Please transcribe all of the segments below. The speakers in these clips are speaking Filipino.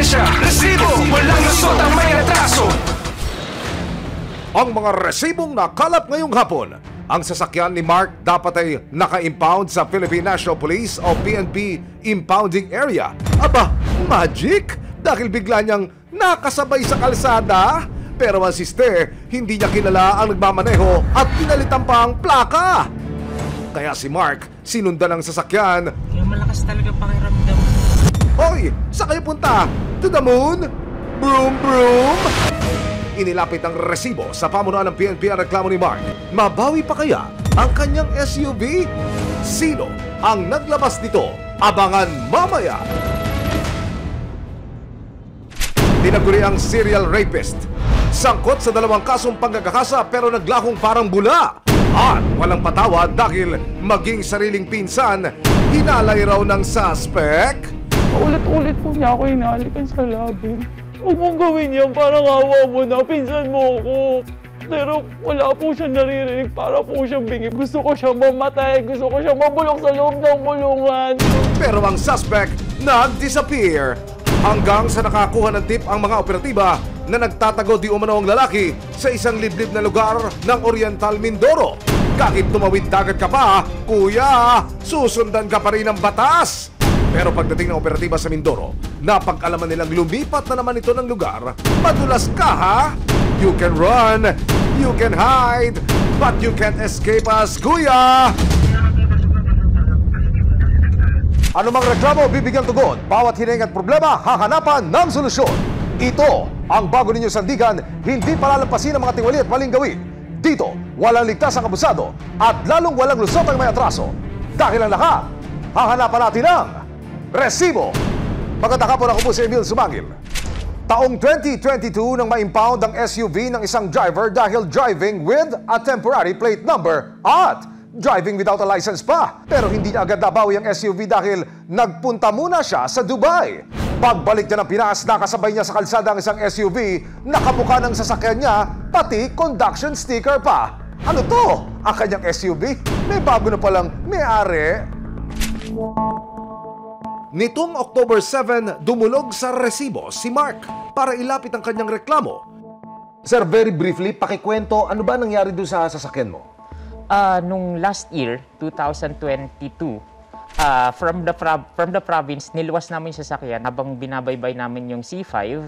lisensya, resibo, walang lusot ang may atraso. Ang mga resibong nakalap ngayong hapon. Ang sasakyan ni Mark dapat ay naka-impound sa Philippine National Police o PNP impounding area. Aba, magic! Dahil bigla niyang nakasabay sa kalsada. Pero ang sister, hindi niya kilala ang nagmamaneho at pinalitan pa ang plaka. Kaya si Mark, sinundan ang sasakyan. Kaya malakas talaga pakiramdam. Hoy, saan kayo punta? To the moon? Broom, broom? Inilapit ang resibo sa pamunuan ng PNP ang reklamo ni Mark. Mabawi pa kaya ang kanyang SUV? Sino ang naglabas nito? Abangan mamaya! Tinaguri ang serial rapist. Sangkot sa 2 kasong panggagakasa pero naglahong parang bula. At walang patawad dahil maging sariling pinsan, hinalay raw ng suspect. Ulit-ulit po niya ako hinalikan sa labi. Huwag mong gawin yan, parang awa mo na, pinsan mo ako. Pero wala po siyang naririnig, para po siyang bingit. Gusto ko siyang mamatay, gusto ko siyang mabulok sa loob ng bulungan. Pero ang suspect nag-disappear. Hanggang sa nakakuha ng tip ang mga operatiba na nagtatago di umano ang lalaki sa isang liblib na lugar ng Oriental Mindoro. Kahit tumawid dagat ka pa, kuya, susundan ka pa rin ng batas. Pero pagdating ng operatiba sa Mindoro, napag-alaman nilang lumipat na naman ito ng lugar. Madulas ka ha? You can run, you can hide, but you can't escape us, kuya! Anumang reklamo, bibigyang tugon. Bawat hiling at problema, hahanapan ng solusyon. Ito ang bago ninyo sandigan, hindi palalampasin ang mga tiwali at maling gawin. Dito, walang ligtas ang abusado at lalong walang lusot ang may atraso. Dahil ang lahat, hahanapan natin ang resibo. Magandang hapon, ako po si Emil Sumangil. Taong 2022 nang ma-impound ang SUV ng isang driver dahil driving with a temporary plate number at driving without a license pa. Pero hindi niya agad nabawi ang SUV dahil nagpunta muna siya sa Dubai. Pagbalik niya ng Pinas, nakasabay niya sa kalsada ang isang SUV, nakamukha ng sasakyan niya, pati conduction sticker pa. Ano to? Ang kanyang SUV? May bago na palang may-ari. Nitong October 7, dumulog sa resibo si Mark para ilapit ang kanyang reklamo. Sir, very briefly, pakikwento, ano ba nangyari doon sa sasakyan mo? Nung last year, 2022, from the province, niluwas namin yung sasakyan habang binabaybay namin yung C5.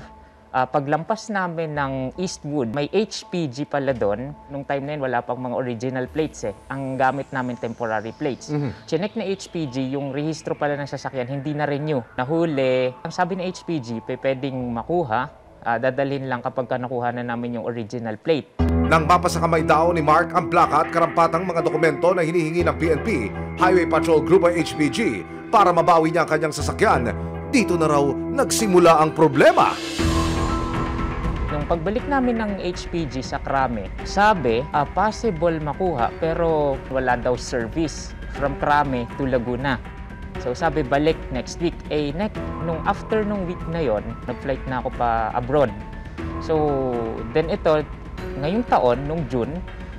Paglampas namin ng Eastwood, may HPG pala doon. Nung time na yun, wala pang mga original plates eh. Ang gamit namin temporary plates. Chinek na HPG, yung rehistro pala ng sasakyan, hindi na renew. Nahuli. Ang sabi ng HPG, pwedeng makuha, dadalhin lang kapag nakuha na namin yung original plate. Nang mapasakamay daw ni Mark ang plaka at karampatang mga dokumento na hinihingi ng PNP, Highway Patrol Group o HPG, para mabawi niya ang kanyang sasakyan, dito na raw nagsimula ang problema. Nung pagbalik namin ng HPG sa Krame, sabi, possible makuha pero wala daw service from Krame to Laguna. So sabi, balik next week. Nung after nung week na yon, nag-flight na ako pa abroad. So then ito, ngayong taon, nung June,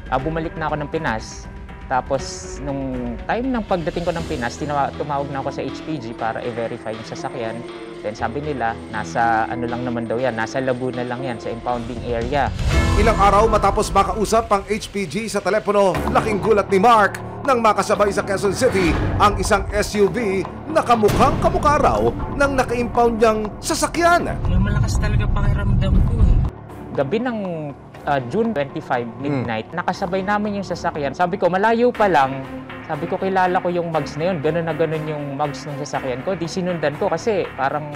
bumalik na ako ng Pinas. Tapos nung time ng pagdating ko ng Pinas, tumawag na ako sa HPG para i-verify yung sasakyan. Then sabi nila, nasa ano lang naman daw yan, nasa Laguna lang yan, sa impounding area. Ilang araw matapos makausap ang HPG sa telepono, laking gulat ni Mark nang makasabay sa Quezon City ang isang SUV na kamukhang-kamukha raw ng naka-impound niyang sasakyan. Kaya malakas talaga pakiramdam ko eh. Gabi ng June 25, midnight, nakasabay namin yung sasakyan. Sabi ko, malayo pa lang. Sabi ko, kilala ko yung mugs na yun. Ganun na ganun yung mugs ng sasakyan ko. Di sinundan ko kasi parang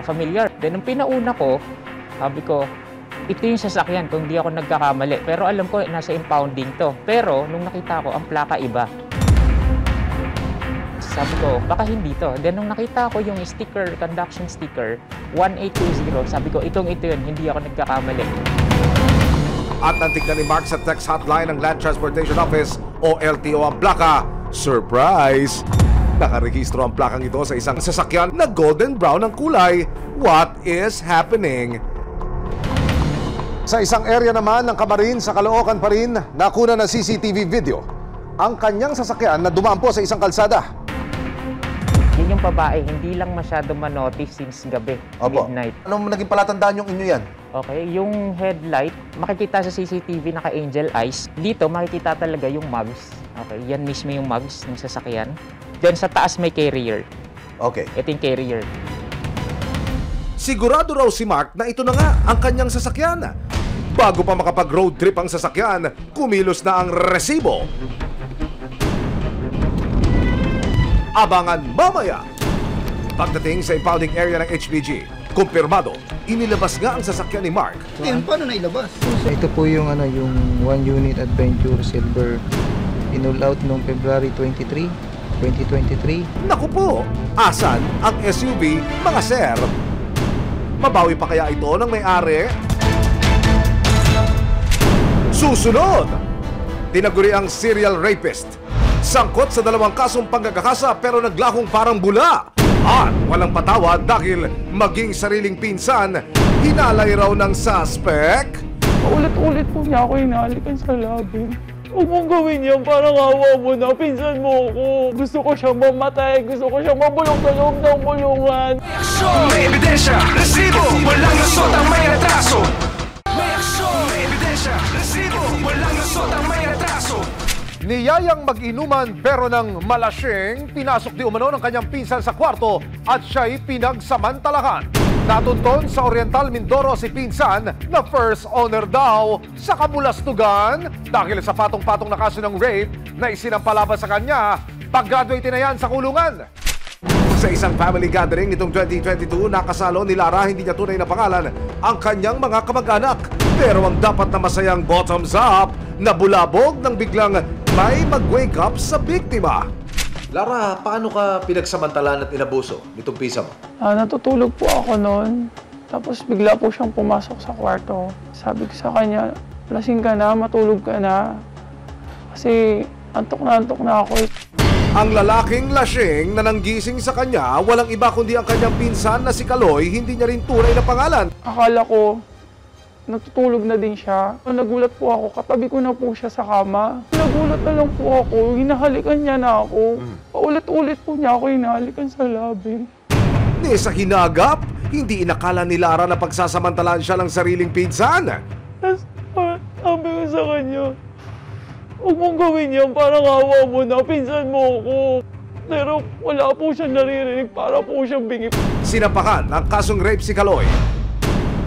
familiar. Then, nung pinauna ko, sabi ko, ito yung sasakyan kung di ako nagkakamali. Pero alam ko, nasa impounding to. Pero, nung nakita ko, ang plaka iba. Sabi ko, baka hindi to. Then, nung nakita ko yung sticker, conduction sticker, 1820, sabi ko, ito yun, hindi ako nagkakamali. At nantignan ni Mark sa text hotline ng Land Transportation Office o LTO ang plaka. Surprise! Nakarehistro ang plakang ito sa isang sasakyan na golden brown ang kulay. What is happening? Sa isang area naman ng Camarin sa Caloocan pa rin, nakuna ng CCTV video ang kanyang sasakyan na dumaan po sa isang kalsada. Yun yung babae, hindi lang masyado manotice since gabi, Opo. midnight. Anong naging palatandaan yung inyo yan? Okay, yung headlight, makikita sa CCTV naka-angel eyes. Dito, makikita talaga yung mugs. Okay, yan mismo yung mugs ng sasakyan. Then sa taas may carrier. Okay. Ito yung carrier. Sigurado raw si Mark na ito na nga ang kanyang sasakyan. Bago pa makapag-road trip ang sasakyan, kumilos na ang resibo. Abangan mamaya. Pagdating sa impounding area ng HPG, kumpirmado, inilabas nga ang sasakyan ni Mark. Ngayon, paano nailabas? Ito po yung yung 1 unit Adventure Silver in-all out noong February 23, 2023. Naku po, asan ang SUV, mga sir? Mabawi pa kaya ito ng may-ari? Susunod, tinaguri ang serial rapist. Sangkot sa 2 kasong panggagakasa pero naglahong parang bula. At walang patawad dahil maging sariling pinsan, hinalay raw ng suspect. Ulit-ulit po niya ako hinahalikan sa labi. Huwag mong gawin yan, parang awa mo na, pinsan mo ako. Gusto ko siyang mamatay, gusto ko siyang mabulong sa loob ng bulungan. Aksyon, may ebidensya, resibo, walang lusot ang may atraso. May aksyon, may ebidensya, resibo, walang lusot ang may atraso. Niyayang mag-inuman pero nang malasing, pinasok di umano ng kanyang pinsan sa kwarto at siya'y pinagsamantalahan. Natunton sa Oriental Mindoro si pinsan na first owner daw sa kabulastugan dahil sa patong-patong na kaso ng rape na isinampalaban sa kanya, pag-graduate na yan sa kulungan. Sa isang family gathering nitong 2022, nakasalo ni Lara, hindi niya tunay na pangalan, ang kanyang mga kamag-anak. Pero ang dapat na masayang bottoms up, nabulabog nang biglang may mag-wake up sa biktima. Lara, paano ka pinagsamantalan at inabuso nitong pisa mo? Natutulog po ako noon. Tapos bigla po siyang pumasok sa kwarto. Sabi ko sa kanya, lasing ka na, matulog ka na. Kasi antok na ako. Ang lalaking lasing na nanggising sa kanya, walang iba kundi ang kanyang pinsan na si Kaloy, hindi niya rin tunay na pangalan. Akala ko, natutulog na din siya. Nagulat po ako, katabi ko na po siya sa kama. Nagulat na lang po ako, hinahalikan niya na ako. Paulit-ulit po niya ako hinahalikan sa labi. Ni sa hinagap, hindi inakala ni Lara na pagsasamantalaan siya ng sariling pinsan. Tapos sabi ko sa kanya, huwag mong gawin yan, parang awa mo na, pinsan mo ako. Pero wala po siyang naririnig, para po siyang bingip. Sinampakan ng kasong rape si Kaloy.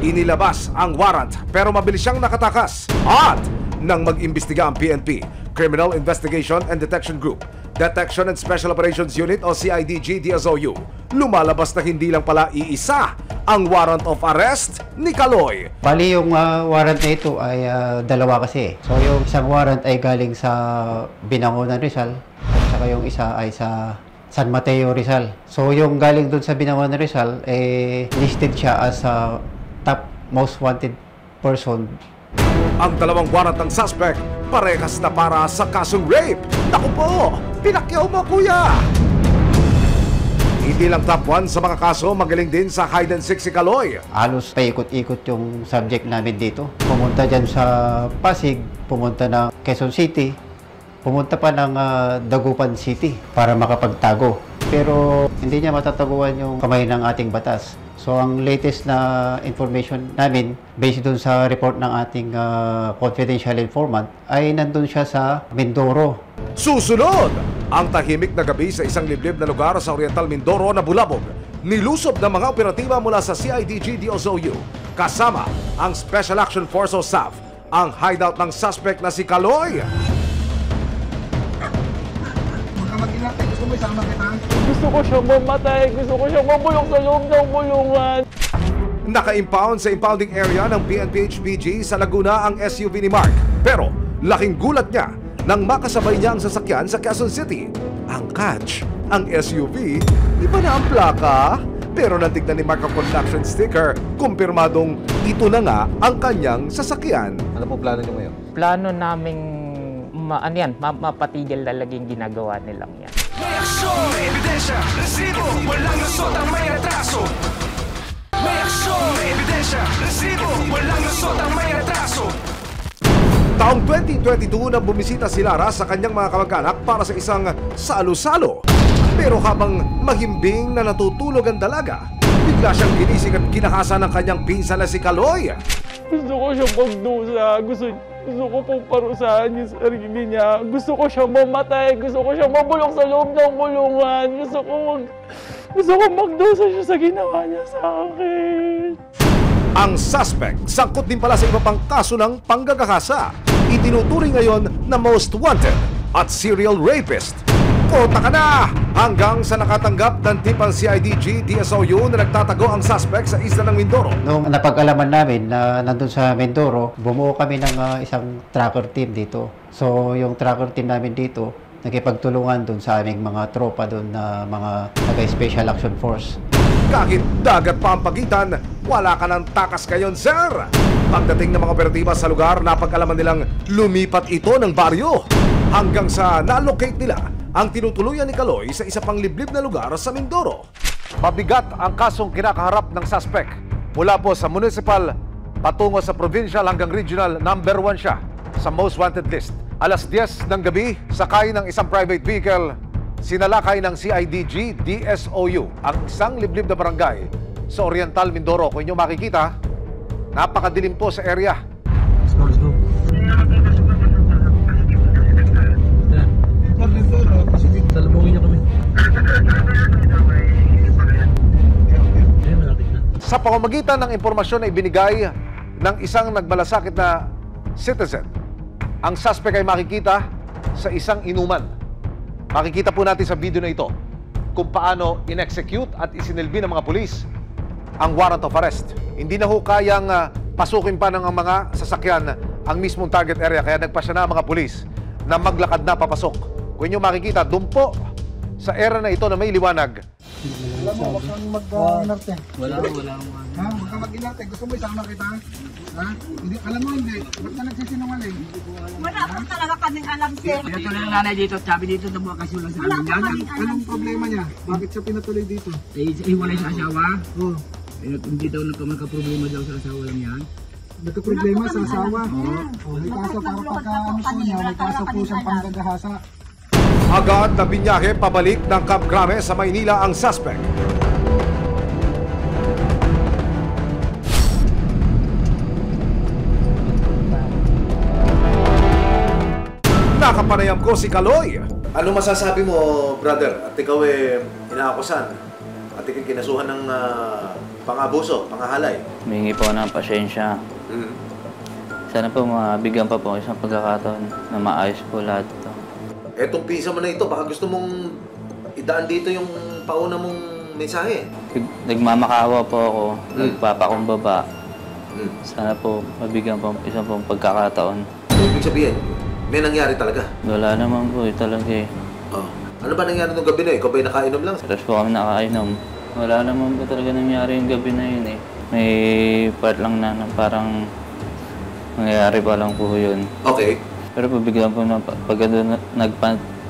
Inilabas ang warrant pero mabilis siyang nakatakas. At nang mag-imbestiga ang PNP, Criminal Investigation and Detection Group, Detection and Special Operations Unit o CIDG DSOU, lumalabas na hindi lang pala iisa ang warrant of arrest ni Kaloy. Bali yung warrant na ito ay dalawa kasi. So yung isang warrant ay galing sa Binangonan Rizal at saka yung isa ay sa San Mateo Rizal. So yung galing dun sa Binangonan Rizal, listed siya as a top most wanted person. Ang 2 warrant ng suspect, parehas na para sa kasong rape. Naku po, pinakyaw mo kuya! Hindi lang top 1 sa mga kaso, magaling din sa hide and seek si Kaloy. Halos paikot-ikot yung subject namin dito. Pumunta dyan sa Pasig, pumunta ng Quezon City, pumunta pa ng Dagupan City para makapagtago. Pero hindi niya matataguan yung kamay ng ating batas. So ang latest na information namin, based dun sa report ng ating confidential informant, ay nandun siya sa Mindoro. Susunod, ang tahimik na gabi sa isang liblib na lugar sa Oriental Mindoro na bulabog. Nilusob ng mga operatiba mula sa CIDG DSOU, kasama ang Special Action Force o SAF, ang hideout ng suspect na si Kaloy. Gusto ko siyang mamatay, gusto ko siyang mabulong sa loob ng bulungan. Naka-impound sa impounding area ng PNP-HPG sa Laguna ang SUV ni Mark. Pero laking gulat niya nang makasabay niya ang sasakyan sa Quezon City. Ang catch, ang SUV, iba na ang plaka. Pero natignan ni Mark ang construction sticker, kumpirmadong ito na nga ang kanyang sasakyan. Ano po plano niyo ngayon? Plano naming mapatigil talaga yung ginagawa nilang yan. May aksyon, may ebidensya, resibo, walang lusot ang may atraso. May aksyon, may ebidensya, resibo, walang lusot ang may atraso. Taong 2022 na bumisita si Lara sa kanyang mga kamag-anak para sa isang salo-salo. Pero habang mahimbing na natutulog ang dalaga, bigla siyang ginising at kinakasa ng kanyang pinsan na si Kaloy. Gusto ko siyang magdusa. Gusto ko pong parusahan yung sarili niya. Gusto ko siyang mamatay. Gusto ko siyang mabulok sa loob ng bulungan. Gusto ko magdusa siya sa ginawa niya sa akin. Ang suspect sangkot din pala sa iba pang kaso ng panggagahasa. Itinuturing ngayon na most wanted at serial rapist. Kota ka na! Hanggang sa nakatanggap ng tip ang CIDG DSOU na nagtatago ang suspect sa isla ng Mindoro. Nung napag-alaman namin na nandun sa Mindoro, bumuo kami ng isang tracker team dito. So yung tracker team namin dito, nakipagtulungan dun sa aming mga tropa dun na mga taga-Special Action Force. Kahit dagat pa ang pagitan, wala ka ng takas ngayon, sir! Pagdating ng mga operatiba sa lugar, napag-alaman nilang lumipat ito ng baryo. Hanggang sa na-locate nila ang tinutuluyan ni Kaloy sa isa pang liblib na lugar sa Mindoro. Mabigat ang kasong kinakaharap ng suspect. Mula po sa municipal patungo sa provincial hanggang regional, number 1 siya sa most wanted list. Alas 10 ng gabi, sakay ng isang private vehicle, sinalakay ng CIDG DSOU ang isang liblib na barangay sa Oriental Mindoro. Kung inyo makikita, napakadilim po sa area. Let's go. Talabungin niyo kami. Sa pamamagitan ng impormasyon na ibinigay ng isang nagmalasakit na citizen, ang suspect ay makikita sa isang inuman. Makikita po natin sa video na ito kung paano in-execute at isinilbi ng mga pulis ang warrant of arrest. Hindi na ho kayang pasukin pa ng mga sasakyan ang mismong target area, kaya nagpasya na ang mga pulis na maglakad na papasok. Kung inyo makikita, doon po sa area na ito na may liwanag. Alam mo, huwag kang mag-inarte. Wala. Ha? Huwag kang mag-inarte. Gusto mo isama kita? Ha? Hindi, alam mo hindi. Ba't ka nagsisinungaling? Wala po talaga kaming alam, sir. Pinatuloy ng nanay dito, sabi dito na mga kaso lang sa Wala amin po yan. kaming alam. Anong problema niya? Bakit siya pinatuloy dito? Hiwalay sa asawa. Oh, Hindi daw nagka-problema daw sa asawa lang yan. nagka-problema sa asawa. Oh, may kaso para pagka ano po niya, may kaso po siyang panggagahasa. Agad na binyahe pabalik ng Camp Crame sa Maynila ang suspect. Nakapanayam ko si Kaloy. Ano masasabi mo, brother? At ikaw inaakusan at ikaw kinasuhan ng pang-abuso, pangahalay. Humingi po ng pasyensya. Sana po mabigyan pa po isang pagkakataon na maayos po lahat ito. Etong pisa mo na ito, baka gusto mong idaan dito yung pauna mong mensahe. Nagmamakawa po ako, nagpapakumbaba. Sana po mabigyan po isang pong pagkakataon. Ibig sabihin, may nangyari talaga. Wala naman po talaga eh. Oh. Ano ba nangyari nung gabi na? Ikaw ba'y nakainom lang? Tapos po kami nakainom. Wala naman po talaga nangyari yung gabi na yun eh. May part lang na parang nangyayari pa lang po yun. Okay. Pero pabigyan po na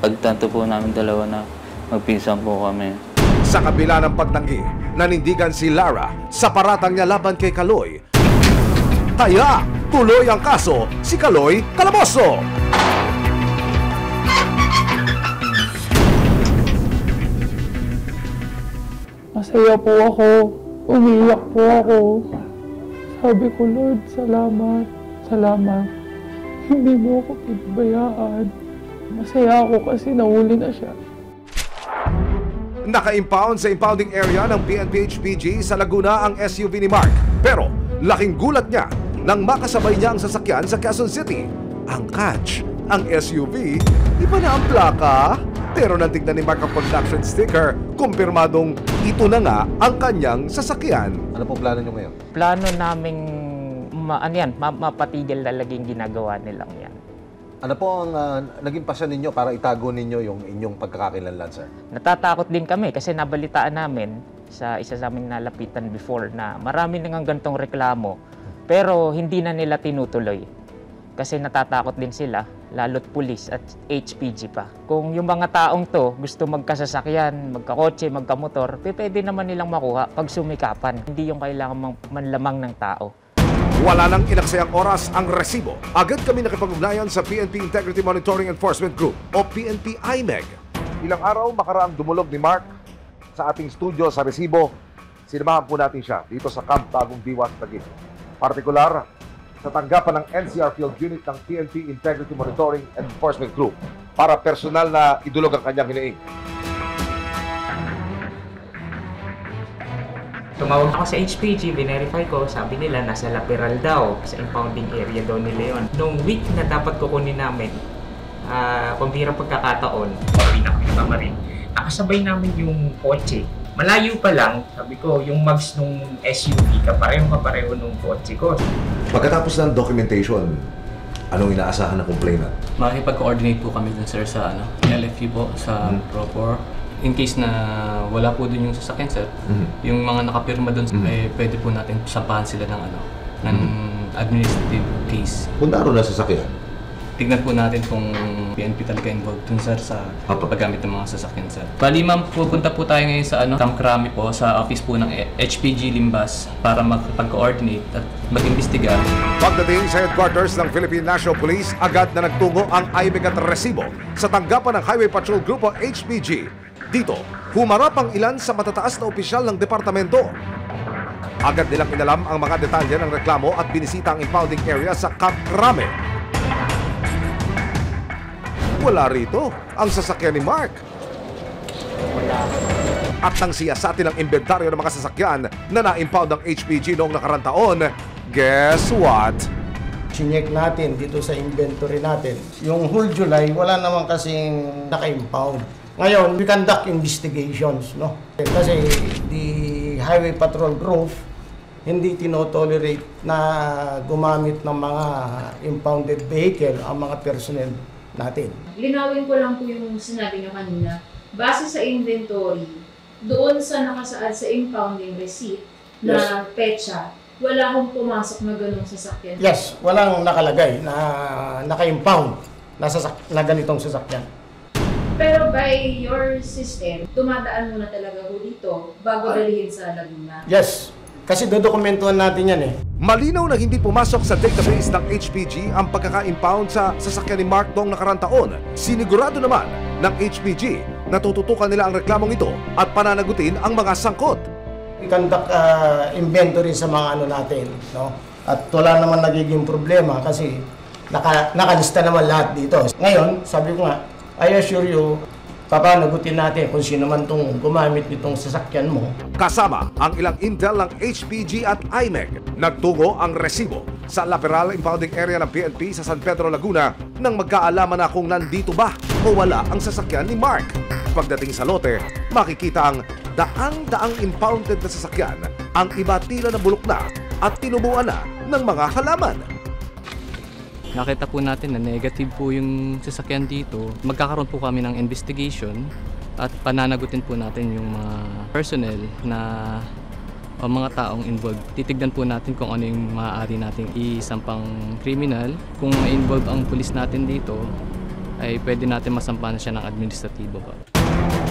pagtanto po namin dalawa na magpinsan po kami. Sa kabila ng pagtanggi, nanindigan si Lara sa paratang niya laban kay Kaloy. Kaya tuloy ang kaso si Kaloy Calaboso. Masaya po ako. Umiiyak po ako. Sabi ko, Lord, salamat. Salamat. Hindi mo ako pinabayaan. Masaya ako kasi nahuli na siya. Naka-impound sa impounding area ng PNP HPG sa Laguna ang SUV ni Mark. Pero laking gulat niya nang makasabay niya ang sasakyan sa Quezon City. Ang catch, ang SUV, iba na ang plaka. Pero nang tignan ni Mark ang production sticker, kumpirmadong ito na nga ang kanyang sasakyan. Ano po plano niyo ngayon? Plano naming mapatigil talaga yung ginagawa nilang yan. Ano po ang naging pasyon ninyo para itago ninyo yung inyong pagkakakilanlan, sir? Natatakot din kami kasi nabalitaan namin sa isa sa aming nalapitan before na marami nang gantong reklamo pero hindi na nila tinutuloy. Kasi natatakot din sila, lalo't pulis at HPG pa. Kung yung mga taong to gusto magkasasakyan, magkakotse, magkamotor, pwede naman nilang makuha pag sumikapan. Hindi yung kailangan manlamang ng tao. Wala nang inaksayang oras ang resibo. Agad kami nakipag-ugnayan sa PNP Integrity Monitoring Enforcement Group o PNP IMEG. Ilang araw makaraang dumulog ni Mark sa ating studio sa Resibo. Sinamahan po natin siya dito sa Camp Bagong Diwa sa Taguig. Partikular sa tanggapan ng NCR Field Unit ng PNP Integrity Monitoring and Enforcement Group para personal na idulog ang kanyang hiniing. Tumawag ako sa HPG, verify ko, sabi nila nasa lateral daw, sa impounding area daw nila yun. Nung week na dapat kukunin namin, pambirang pagkakataon, pauwi na kami Tamarin. Nakasabay namin yung kotse. Malayo pa lang, sabi ko, yung mags nung SUV, kapareho nung kotse ko. Pagkatapos ng documentation, anong inaasahan ng complainant? Makikipag-coordinate po kami dun sir sa LFU po, sa Propor. In case na wala po dun yung sasakyan sir, yung mga nakapirma dun, pwede po natin sampahan sila ng ng administrative case. Kung naroon na sasakyan? Tignan po natin kung PNP talaga involved dun sir sa paggamit ng mga sasakyan sir. Bali ma'am, pupunta po tayo ngayon sa Camp Crame po, sa office po ng HPG Limbas para magpag-coordinate at mag-imbestiga. Pagdating sa headquarters ng Philippine National Police, agad na nagtungo ang IMEG at Resibo sa tanggapan ng Highway Patrol Grupo HPG. Dito, humarap ang ilan sa matataas na opisyal ng departamento. Agad nilang inalam ang mga detalye ng reklamo at binisita ang impounding area sa Camp Crame. Wala rito ang sasakyan ni Mark. At nang siyasatin ang inventaryo ng mga sasakyan na na-impound ng HPG noong nakarang taon, guess what? Sinyek natin dito sa inventory natin. Yung whole July, wala naman kasing naka-impound. Ngayon, we conduct investigations, no? Kasi the Highway Patrol Group hindi tinotolerate na gumamit ng mga impounded vehicle ang mga personnel natin. Linawin ko lang po yung sinabi niyo kanina. Base sa inventory, doon sa nakasaad sa impounding receipt na petsa, wala akong pumasok na ganung sasakyan. Yes, walang nakalagay na naka-impound na ganitong sasakyan. Pero by your system, dumadaan muna talaga ho dito bago dalhin sa Laguna. Yes, kasi dodokumentuhan natin yan eh. Malinaw na hindi pumasok sa database ng HPG ang pagkaka-impound sa sasakyan ni Mark noong nakarang taon. Sinigurado naman ng HPG na tututukan nila ang reklamong ito at pananagutin ang mga sangkot. We conduct inventory sa mga natin, no? At wala naman nagiging problema kasi nakalista naman lahat dito. Ngayon, sabi ko nga, I assure you, papanagutin natin kung sino man itong gumamit nitong sasakyan mo. Kasama ang ilang intel ng HPG at IMEG, nagtungo ang Resibo sa lateral impounding area ng PNP sa San Pedro, Laguna nang magkaalaman na kung nandito ba o wala ang sasakyan ni Mark. Pagdating sa lote, makikita ang daang-daang impounded na sasakyan, ang iba tila na bulok na at tinubuan na ng mga halaman. Nakita po natin na negative po yung sasakyan dito. Magkakaroon po kami ng investigation at pananagutin po natin yung mga personnel na o mga taong involved. Titignan po natin kung ano yung maaari nating isampang kriminal. Kung ma-involve ang pulis natin dito, ay pwede natin masampahan siya ng administratibo.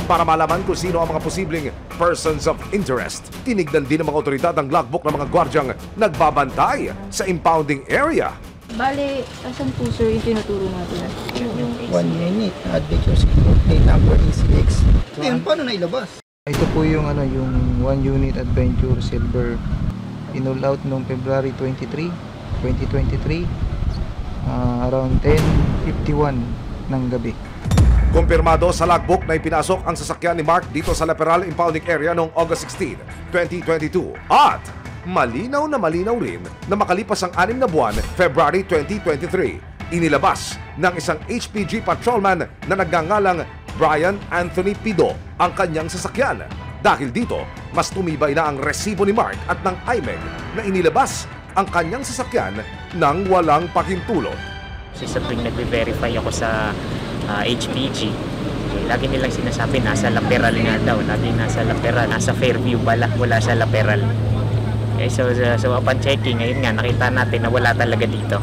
Para malaman kung sino ang mga posibleng persons of interest, tinignan din ng mga otoridad ang logbook ng mga gwardyang nagbabantay sa impounding area. Bale, asan po sir yung tinuturo natin? Yung 1 unit, adventure date number ACX. Then, paano na ilabas? Ito po yung yung 1 unit adventure silver inol out noong February 23, 2023 around 10:51 ng gabi. Kumpirmado sa logbook na ipinasok ang sasakyan ni Mark dito sa lateral impounding area noong August 16, 2022 at malinaw na malinaw rin na makalipas ang 6 na buwan, February 2023, inilabas ng isang HPG patrolman na nagngangalang Brian Anthony Pido ang kanyang sasakyan. Dahil dito, mas tumibay na ang resibo ni Mark at ng IMEG na inilabas ang kanyang sasakyan ng walang pahintulot. Sa tuwing nagbe-verify ako sa HPG, lagi nilang sinasabi nasa lateral nga daw, lagi nasa lateral, nasa Fairview pala, wala sa lateral. So upon checking, ngayon nga nakita natin na wala talaga dito.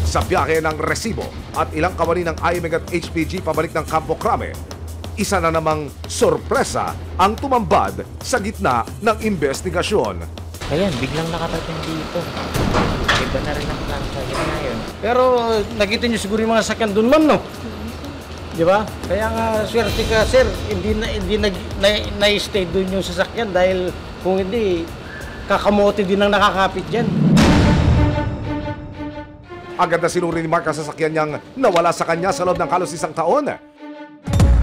Sa biyahe ng resibo at ilang kawani ng IMEG at HPG pabalik ng Campo Crame, isa na namang sorpresa ang tumambad sa gitna ng investigasyon. Ayan, biglang nakarating dito. Iba na rin ang planta. Yun na yun. Pero nakita niyo siguro yung mga sakyan doon, ma'am, no? Di ba? Kaya nga swerte ka, sir, hindi na-stay doon yung sasakyan dahil kung hindi, kakamote din ang nakakapit dyan. Agad na sinuri ni Mark ang sasakyan niyang nawala sa kanya sa loob ng halos 1 taon.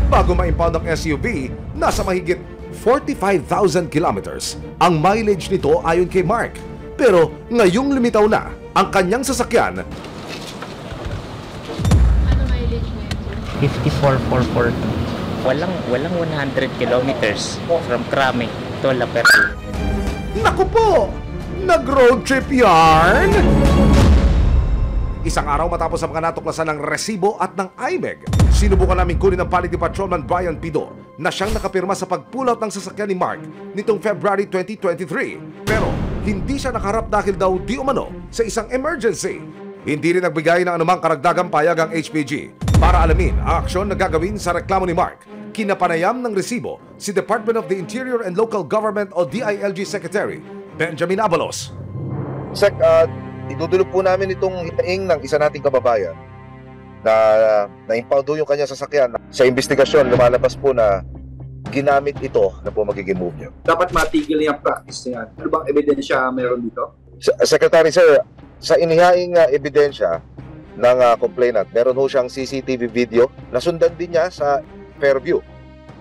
Bago ma-impound ang SUV, nasa mahigit 45,000 kilometers ang mileage nito ayon kay Mark. Pero ngayong lumitaw na ang kanyang sasakyan, 54,442. Walang 100 kilometers from Crame to La Perla. naku po, nag-road trip yarn! Isang araw matapos ang mga natuklasan ng resibo at ng IMEG, sinubukan namin kunin ng panig ni Patrolman Brian Pido na siyang nakapirma sa pag-pull out ng sasakyan ni Mark nitong February 2023. Pero hindi siya nakaharap dahil daw di umano sa isang emergency. Hindi rin nagbigay ng anumang karagdagang payag ang HPG. Para alamin ang aksyon na gagawin sa reklamo ni Mark, kinapanayam ng resibo si Department of the Interior and Local Government o DILG Secretary Benjamin Abalos. Sec, idudulog po namin itong hitaing ng isa nating kababayan na na-impound yung kanyang sasakyan. Sa investigasyon, lumalabas po na ginamit ito na po magiging move niyo. Dapat matigil niya ang practice niya. Ano bang ebidensya meron dito? Secretary, sir, sa inihaing ebidensya ng complainant, meron ho siyang CCTV video. Nasundan din niya sa Fairview.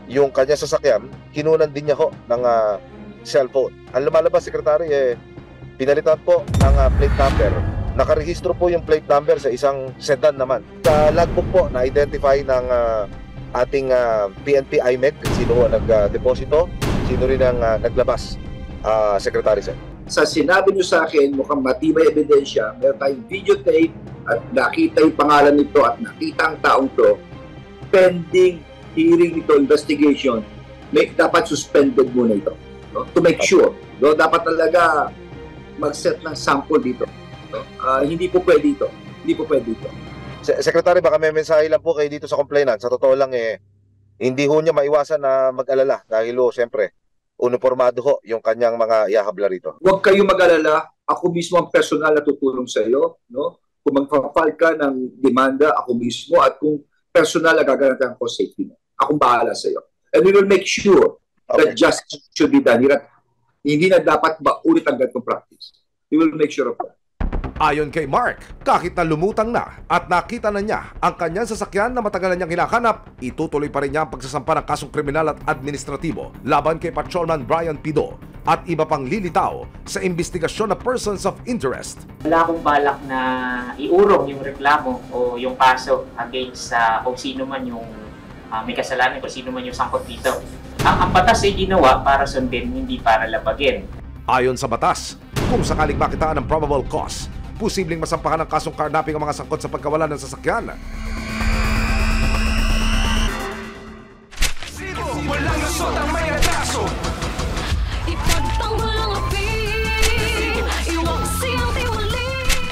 Yung kanya sasakyan, kinunan din niya ho ng cellphone. Ang lumalabas, Secretary, pinalitan po ng plate number. Nakarehistro po yung plate number sa isang sedan naman. Sa logbook po, na-identify ng ating PNP IMEG, sino nag-deposito, sino rin ang naglabas, Secretary, sir. Sa sinabi niyo sa akin, mukhang matibay ebidensya, meron tayong videotape at nakita yung pangalan nito at nakita ang taong to, pending hearing ito, investigation, dapat suspended muna ito. No? To make sure. No? Dapat talaga mag-set ng sample dito. No? Hindi po pwede ito. Hindi po pwede ito. Secretary, baka may mensahe lang po kayo dito sa complainant. Sa totoo lang, hindi ho niya maiwasan na mag-alala dahil siyempre, uniformado ho yung kanyang mga ihahabla rito. Huwag kayong mag-alala. Ako mismo ang personal na tutulong sa iyo. No? Kung magpa-file ka ng demanda, ako mismo. At kung personal na gagarantahan ko safety mo. Akong bahala sa iyo. And we will make sure that justice should be done. Hindi na dapat maulit ang ganitong practice. We will make sure of that. Ayon kay Mark, kahit na lumutang na at nakita na niya ang kanyang sasakyan na matagal na niyang hinahanap, itutuloy pa rin niya ang pagsasampa ng kasong kriminal at administratibo laban kay Patrolman Brian Pido at iba pang lilitaw sa investigasyon na persons of interest. Wala akong balak na iurong yung reklamo o yung kaso against kung sino man yung may kasalanan, kung sino man yung sangkot dito. Ang batas ay ginawa para sundin, hindi para labagin. Ayon sa batas, kung sakaling makitaan ng probable cause, posibleng masampahan ng kasong carnapping ang mga sangkot sa pagkawala ng sasakyan. Walang lusot ang may atraso. Ipagtanggol ang api, iwaksi ang tiwali.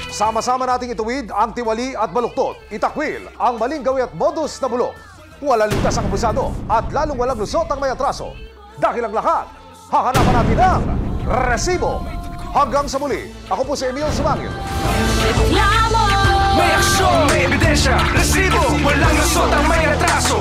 Sama-sama nating ituwid ang tiwali at baluktot. Itakwil ang maling gawi at modus na bulok. Walang ligtas ang abusado at lalong walang lusot ang may atraso. Dahil ang lahat, hahanapan natin ang resibo. Hanggang sa muli, ako po si Emil Sumangil. May aksyon, may ebidensya, resibo, walang lusot ang may atraso.